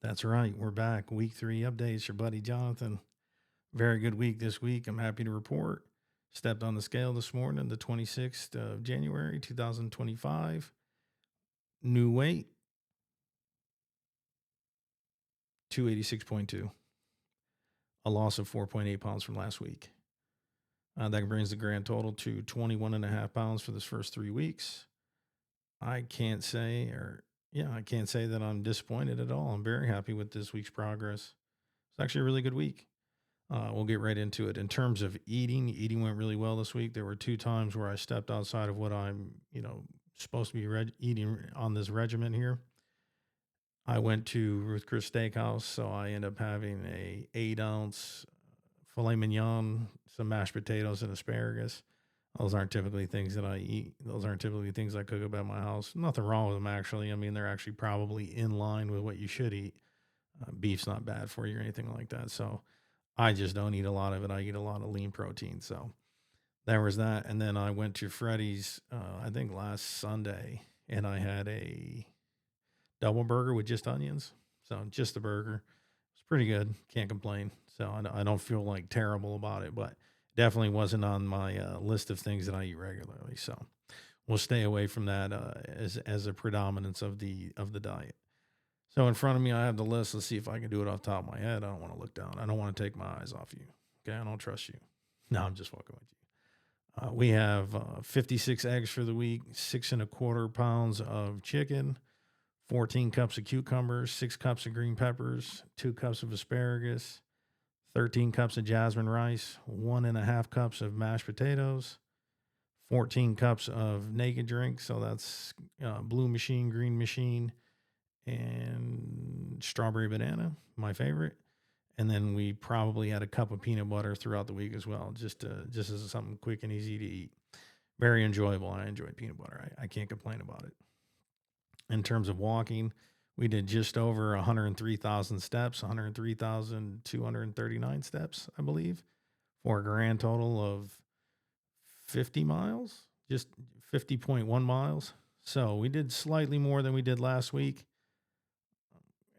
That's right. We're back. Week 3 updates. Your buddy Jonathan. Very good week this week. I'm happy to report. Stepped on the scale this morning, the 26th of January, 2025. New weight, 286.2. A loss of 4.8 pounds from last week. That brings the grand total to 21.5 pounds for this first 3 weeks. I can't say, I can't say that I'm disappointed at all. I'm very happy with this week's progress. It's actually a really good week. We'll get right into it. In terms of eating went really well this week. There were 2 times where I stepped outside of what I'm, supposed to be eating on this regimen here. I went to Ruth Chris Steakhouse, so I end up having a 8-ounce filet mignon, some mashed potatoes, and asparagus. Those aren't typically things that I eat. Those aren't typically things I cook up at my house. Nothing wrong with them, actually. I mean, they're actually probably in line with what you should eat. Beef's not bad for you or anything like that. So I just don't eat a lot of it. I eat a lot of lean protein. So there was that. And then I went to Freddy's, I think last Sunday, and I had a double burger with just onions. So just the burger. It's pretty good. Can't complain. So I don't feel like terrible about it, but definitely wasn't on my list of things that I eat regularly. So we'll stay away from that as a predominance of the diet. So in front of me, I have the list. Let's see if I can do it off the top of my head. I don't want to look down. I don't want to take my eyes off you. Okay, I don't trust you. No, I'm just fucking with you. We have 56 eggs for the week, 6.25 pounds of chicken, 14 cups of cucumbers, 6 cups of green peppers, 2 cups of asparagus, 13 cups of jasmine rice, 1.5 cups of mashed potatoes, 14 cups of naked drink. So that's blue machine, green machine, and strawberry banana, my favorite. And then we probably had a cup of peanut butter throughout the week as well, just as something quick and easy to eat. Very enjoyable. I enjoy peanut butter. I can't complain about it. In terms of walking, we did just over 103,000 steps, 103,239 steps, I believe, for a grand total of 50 miles, just 50.1 miles. So we did slightly more than we did last week.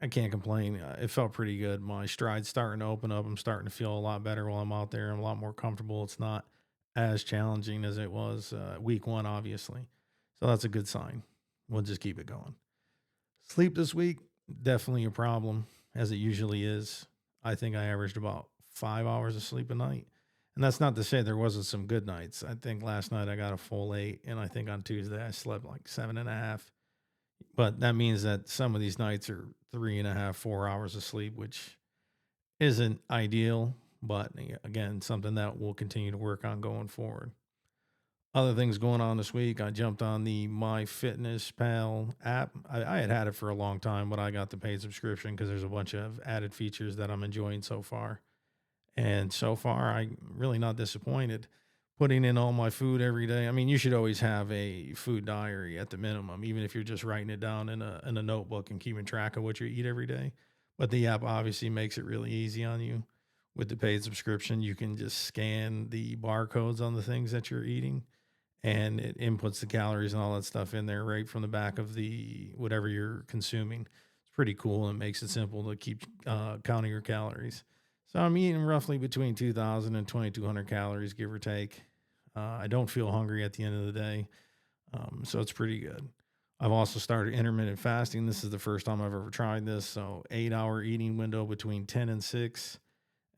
I can't complain. It felt pretty good. My stride's starting to open up. I'm starting to feel a lot better while I'm out there. I'm a lot more comfortable. It's not as challenging as it was week 1, obviously. So that's a good sign. We'll just keep it going. Sleep this week, definitely a problem, as it usually is. I think I averaged about 5 hours of sleep a night. And that's not to say there wasn't some good nights. I think last night I got a full 8, and I think on Tuesday I slept like 7.5. But that means that some of these nights are 3.5, 4 hours of sleep, which isn't ideal. But again, something that we'll continue to work on going forward. Other things going on this week, I jumped on the MyFitnessPal app. I had it for a long time, but I got the paid subscription because there's a bunch of added features that I'm enjoying so far. And so far, I'm really not disappointed. Putting in all my food every day. I mean, you should always have a food diary at the minimum, even if you're just writing it down in a notebook and keeping track of what you eat every day. But the app obviously makes it really easy on you. With the paid subscription, you can just scan the barcodes on the things that you're eating, and it inputs the calories and all that stuff in there right from the back of the whatever you're consuming. It's pretty cool and makes it simple to keep counting your calories. So I'm eating roughly between 2,000 and 2,200 calories, give or take. I don't feel hungry at the end of the day, so it's pretty good. I've also started intermittent fasting. This is the first time I've ever tried this. So 8-hour eating window between 10 and 6.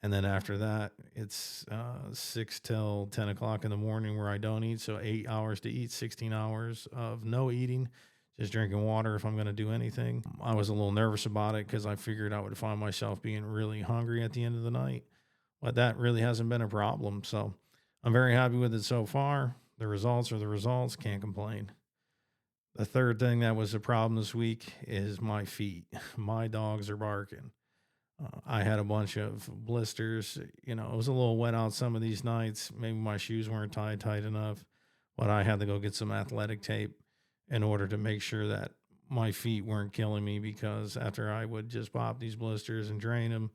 And then after that, it's 6 till 10 o'clock in the morning where I don't eat. So 8 hours to eat, 16 hours of no eating, just drinking water if I'm going to do anything. I was a little nervous about it because I figured I would find myself being really hungry at the end of the night. But that really hasn't been a problem. So I'm very happy with it so far. The results are the results. Can't complain. The third thing that was a problem this week is my feet. My dogs are barking. I had a bunch of blisters. You know, it was a little wet out some of these nights. Maybe my shoes weren't tied tight enough, but I had to go get some athletic tape in order to make sure that my feet weren't killing me, because after I would just pop these blisters and drain them,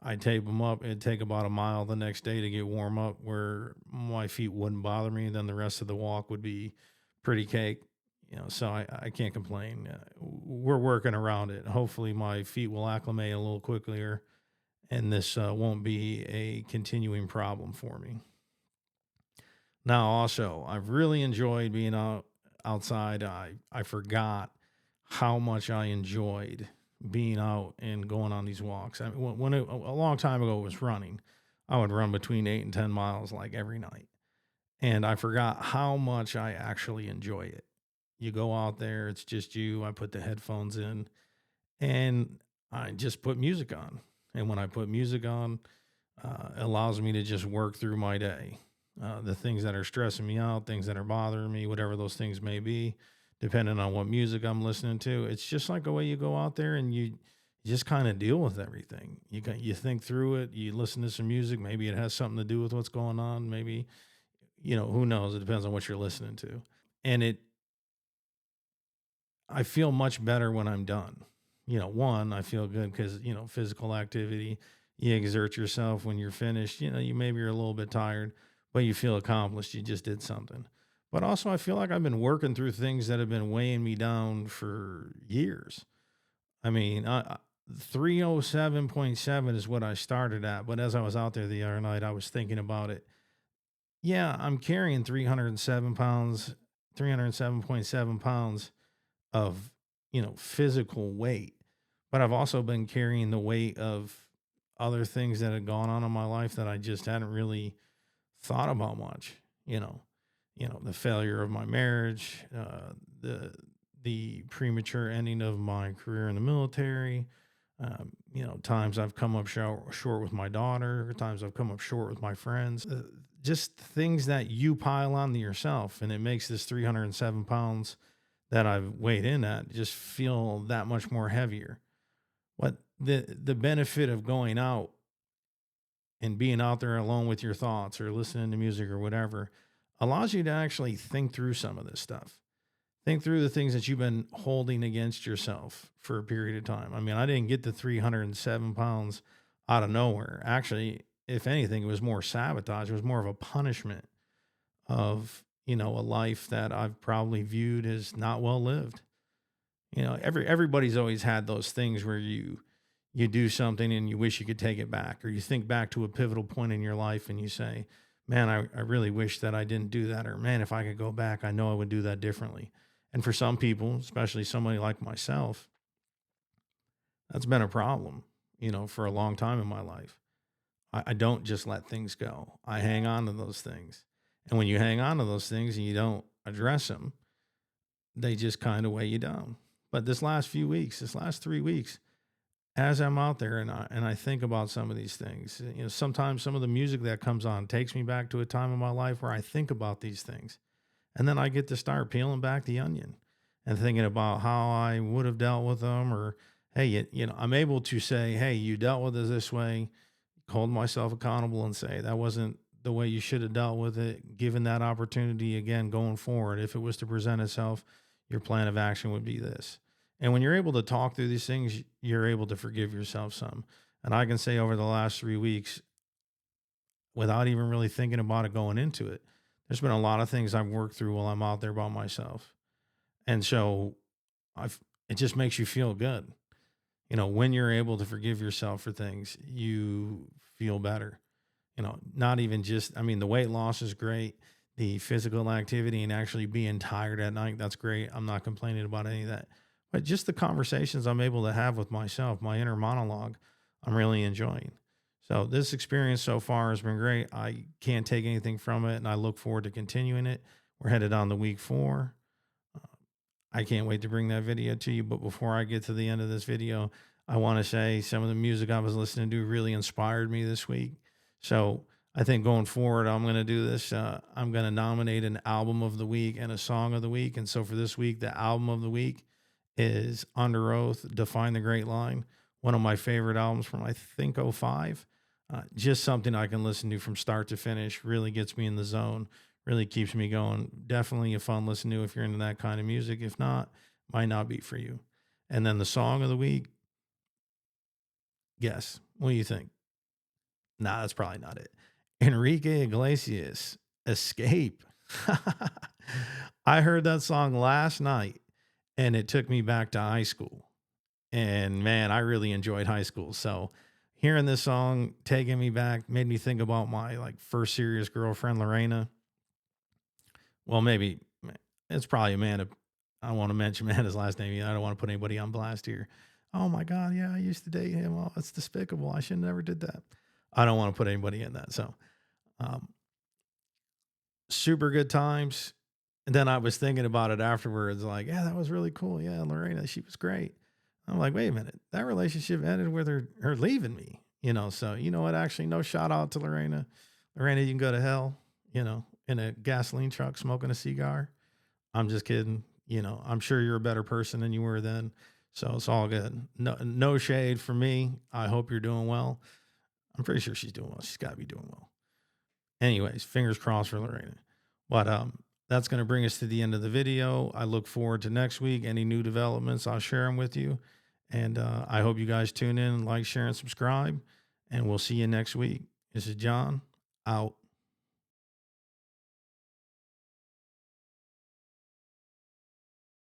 I tape them up. It'd take about a mile the next day to get warm up where my feet wouldn't bother me. Then the rest of the walk would be pretty cake. So I can't complain. We're working around it. Hopefully, my feet will acclimate a little quicker, and this won't be a continuing problem for me. Now, also, I've really enjoyed being outside. I forgot how much I enjoyed being out and going on these walks. I mean, a long time ago it was running, I would run between 8 and 10 miles like every night, and I forgot how much I actually enjoy it. You go out there, it's just you. I put the headphones in and I just put music on. And when I put music on, it allows me to just work through my day. The things that are stressing me out, things that are bothering me, whatever those things may be, depending on what music I'm listening to. It's just like the way you go out there and you just kind of deal with everything. You think through it. You listen to some music. Maybe it has something to do with what's going on. Maybe who knows? It depends on what you're listening to. And I feel much better when I'm done. One, I feel good because, physical activity, you exert yourself when you're finished. You maybe you're a little bit tired, but you feel accomplished. You just did something. But also, I feel like I've been working through things that have been weighing me down for years. I mean, 307.7 is what I started at. But as I was out there the other night, I was thinking about it. Yeah, I'm carrying 307 pounds, 307.7 pounds of physical weight, but I've also been carrying the weight of other things that had gone on in my life that I just hadn't really thought about much. The failure of my marriage, the premature ending of my career in the military. Times I've come up short with my daughter, times I've come up short with my friends. Just things that you pile on to yourself, and it makes this 307 pounds that I've weighed in at just feel that much more heavier. But the benefit of going out and being out there alone with your thoughts or listening to music or whatever allows you to actually think through some of this stuff. Think through the things that you've been holding against yourself for a period of time. I mean, I didn't get the 307 pounds out of nowhere. Actually, if anything, it was more sabotage. It was more of a punishment of, a life that I've probably viewed as not well lived. Everybody's always had those things where you do something and you wish you could take it back, or you think back to a pivotal point in your life and you say, man, I really wish that I didn't do that, or man, if I could go back, I know I would do that differently. And for some people, especially somebody like myself, that's been a problem, for a long time in my life. I don't just let things go. I hang on to those things. And when you hang on to those things and you don't address them, they just kind of weigh you down. But this last 3 weeks, as I'm out there and I think about some of these things, sometimes some of the music that comes on takes me back to a time in my life where I think about these things. And then I get to start peeling back the onion and thinking about how I would have dealt with them, or, hey, I'm able to say, hey, you dealt with it this way, hold myself accountable and say that wasn't the way you should have dealt with it. Given that opportunity again going forward, if it was to present itself, your plan of action would be this. And when you're able to talk through these things, you're able to forgive yourself some. And I can say over the last 3 weeks, without even really thinking about it going into it, there's been a lot of things I've worked through while I'm out there by myself. And so it just makes you feel good. When you're able to forgive yourself for things, you feel better. Not even just, I mean, the weight loss is great. The physical activity and actually being tired at night, that's great. I'm not complaining about any of that. But just the conversations I'm able to have with myself, my inner monologue, I'm really enjoying. So this experience so far has been great. I can't take anything from it, and I look forward to continuing it. We're headed on to week 4. I can't wait to bring that video to you. But before I get to the end of this video, I want to say some of the music I was listening to really inspired me this week. So I think going forward, I'm going to do this. I'm going to nominate an album of the week and a song of the week. And so for this week, the album of the week is Underoath, Define the Great Line. One of my favorite albums from, I think, '05. Just something I can listen to from start to finish. Really gets me in the zone. Really keeps me going. Definitely a fun listen to if you're into that kind of music. If not, might not be for you. And then the song of the week, guess. What do you think? Nah, that's probably not it. Enrique Iglesias, Escape. I heard that song last night and it took me back to high school. And man, I really enjoyed high school. So hearing this song taking me back made me think about my like first serious girlfriend, Lorena. Well, maybe it's probably Amanda. I want to mention Amanda's last name. I don't want to put anybody on blast here. Oh my God. Yeah, I used to date him. Oh, it's despicable. I should never did that. I don't want to put anybody in that. So, um, super good times. And then I was thinking about it afterwards, like, yeah, that was really cool. Yeah, Lorena, she was great. I'm like, wait a minute, that relationship ended with her leaving me, you know. So you know what? Actually, no shout out to Lorena. Lorena, you can go to hell, you know, in a gasoline truck smoking a cigar. I'm just kidding. You know, I'm sure you're a better person than you were then. So it's all good. No shade for me. I hope you're doing well. I'm pretty sure she's doing well. She's got to be doing well. Anyways, fingers crossed for Lorena. But that's going to bring us to the end of the video. I look forward to next week. Any new developments, I'll share them with you. And I hope you guys tune in, like, share, and subscribe. And we'll see you next week. This is John, out.